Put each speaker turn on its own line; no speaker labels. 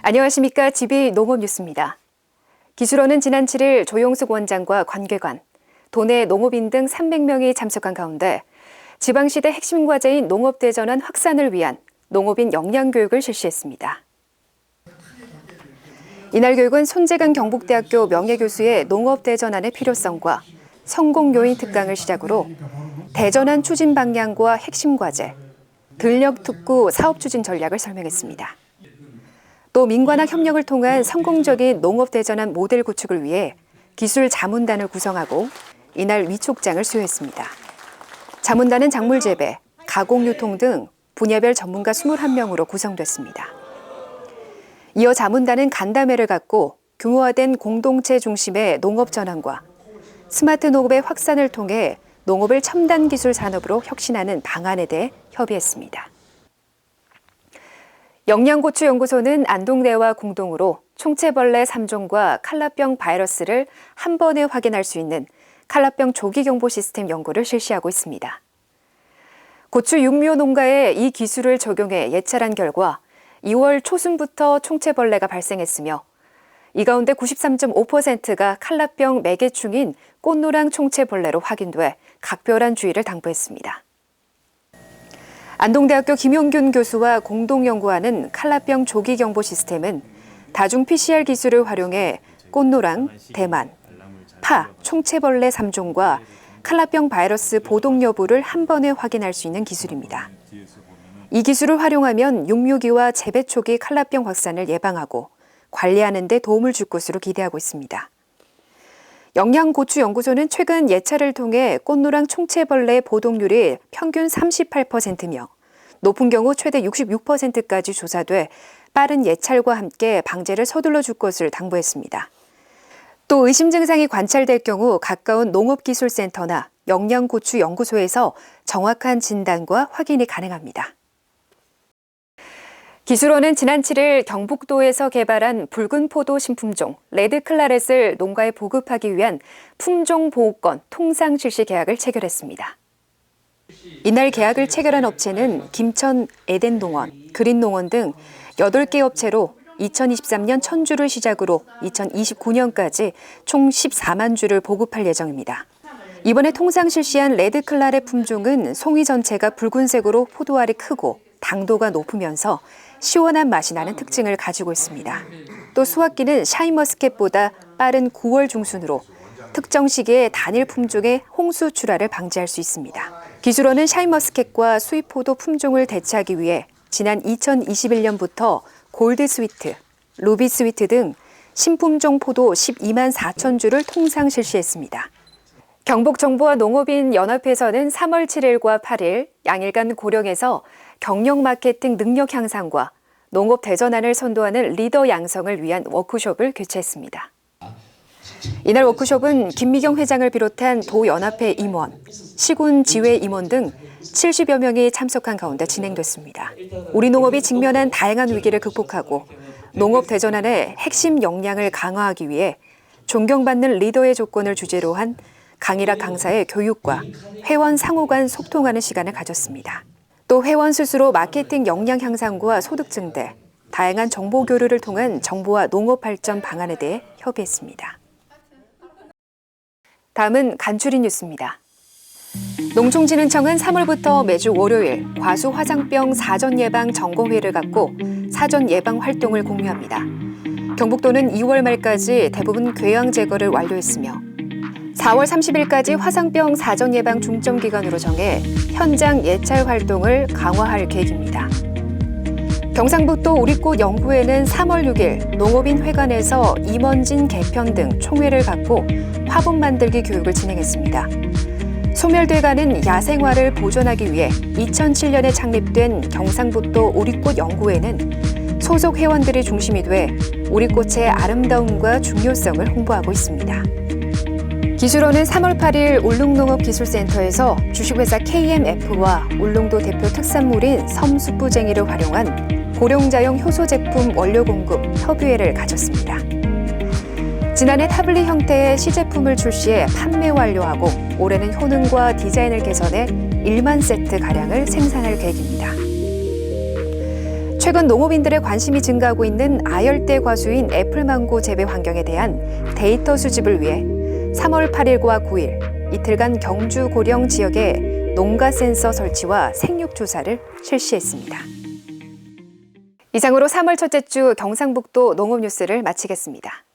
안녕하십니까. GB 농업뉴스입니다. 기술원은 지난 7일 조용숙 원장과 관계관, 도내 농업인 등 300명이 참석한 가운데 지방시대 핵심 과제인 농업대전환 확산을 위한 농업인 역량교육을 실시했습니다. 이날 교육은 손재강 경북대학교 명예교수의 농업대전환의 필요성과 성공 요인 특강을 시작으로 대전환 추진 방향과 핵심 과제, 근력 특구 사업 추진 전략을 설명했습니다. 또 민관학 협력을 통한 성공적인 농업대전환 모델 구축을 위해 기술 자문단을 구성하고 이날 위촉장을 수여했습니다. 자문단은 작물 재배, 가공 유통 등 분야별 전문가 21명으로 구성됐습니다. 이어 자문단은 간담회를 갖고 규모화된 공동체 중심의 농업 전환과 스마트 농업의 확산을 통해 농업을 첨단 기술 산업으로 혁신하는 방안에 대해 협의했습니다. 영양고추연구소는 안동대와 공동으로 총체벌레 3종과 칼라병 바이러스를 한 번에 확인할 수 있는 칼라병 조기경보 시스템 연구를 실시하고 있습니다. 고추 육묘 농가에 이 기술을 적용해 예찰한 결과 2월 초순부터 총체벌레가 발생했으며 이 가운데 93.5%가 칼라병 매개충인 꽃노랑 총체벌레로 확인돼 각별한 주의를 당부했습니다. 안동대학교 김용균 교수와 공동 연구하는 칼라병 조기경보 시스템은 다중 PCR 기술을 활용해 꽃노랑, 대만, 파, 총체벌레 3종과 칼라병 바이러스 보동 여부를 한 번에 확인할 수 있는 기술입니다. 이 기술을 활용하면 육묘기와 재배 초기 칼라병 확산을 예방하고 관리하는 데 도움을 줄 것으로 기대하고 있습니다. 영양고추연구소는 최근 예찰을 통해 꽃노랑 총체벌레 보동률이 평균 38%며 높은 경우 최대 66%까지 조사돼 빠른 예찰과 함께 방제를 서둘러 줄 것을 당부했습니다. 또 의심 증상이 관찰될 경우 가까운 농업기술센터나 영양고추연구소에서 정확한 진단과 확인이 가능합니다. 기술원은 지난 7일 경북도에서 개발한 붉은 포도 신품종 레드클라렛을 농가에 보급하기 위한 품종보호권 통상 실시 계약을 체결했습니다. 이날 계약을 체결한 업체는 김천 에덴농원, 그린농원 등 8개 업체로 2023년 1000주를 시작으로 2029년까지 총 14만 주를 보급할 예정입니다. 이번에 통상 실시한 레드클라렛 품종은 송이 전체가 붉은색으로 포도알이 크고 당도가 높으면서 시원한 맛이 나는 특징을 가지고 있습니다. 또 수확기는 샤인머스켓보다 빠른 9월 중순으로 특정 시기에 단일 품종의 홍수 출하를 방지할 수 있습니다. 기술원은 샤인머스켓과 수입포도 품종을 대체하기 위해 지난 2021년부터 골드 스위트, 루비 스위트 등 신품종 포도 12만 4천 주를 통상 실시했습니다. 경북정부와 농업인 연합회에서는 3월 7일과 8일 양일간 고령에서 경영 마케팅 능력 향상과 농업 대전환을 선도하는 리더 양성을 위한 워크숍을 개최했습니다. 이날 워크숍은 김미경 회장을 비롯한 도연합회 임원, 시군 지회 임원 등 70여 명이 참석한 가운데 진행됐습니다. 우리 농업이 직면한 다양한 위기를 극복하고 농업 대전환의 핵심 역량을 강화하기 위해 존경받는 리더의 조건을 주제로 한 강일학 강사의 교육과 회원 상호 간 소통하는 시간을 가졌습니다. 또 회원 스스로 마케팅 역량 향상과 소득 증대, 다양한 정보 교류를 통한 정부와 농업 발전 방안에 대해 협의했습니다. 다음은 간추린 뉴스입니다. 농촌진흥청은 3월부터 매주 월요일 과수 화상병 사전 예방 점검회를 갖고 사전 예방 활동을 공유합니다. 경북도는 2월 말까지 대부분 궤양 제거를 완료했으며 4월 30일까지 화상병 사전 예방 중점 기간으로 정해 현장 예찰 활동을 강화할 계획입니다. 경상북도 우리꽃 연구회는 3월 6일 농업인 회관에서 임원진 개편 등 총회를 갖고 화분 만들기 교육을 진행했습니다. 소멸돼가는 야생화를 보존하기 위해 2007년에 창립된 경상북도 우리꽃 연구회는 소속 회원들이 중심이 돼 우리꽃의 아름다움과 중요성을 홍보하고 있습니다. 기술원은 3월 8일 울릉농업기술센터에서 주식회사 KMF와 울릉도 대표 특산물인 섬숙부쟁이를 활용한 고령자용 효소 제품 원료 공급 협의회를 가졌습니다. 지난해 타블릿 형태의 시제품을 출시해 판매 완료하고 올해는 효능과 디자인을 개선해 1만 세트 가량을 생산할 계획입니다. 최근 농업인들의 관심이 증가하고 있는 아열대 과수인 애플망고 재배 환경에 대한 데이터 수집을 위해 3월 8일과 9일 이틀간 경주 고령 지역에 농가 센서 설치와 생육 조사를 실시했습니다. 이상으로 3월 첫째 주 경상북도 농업 뉴스를 마치겠습니다.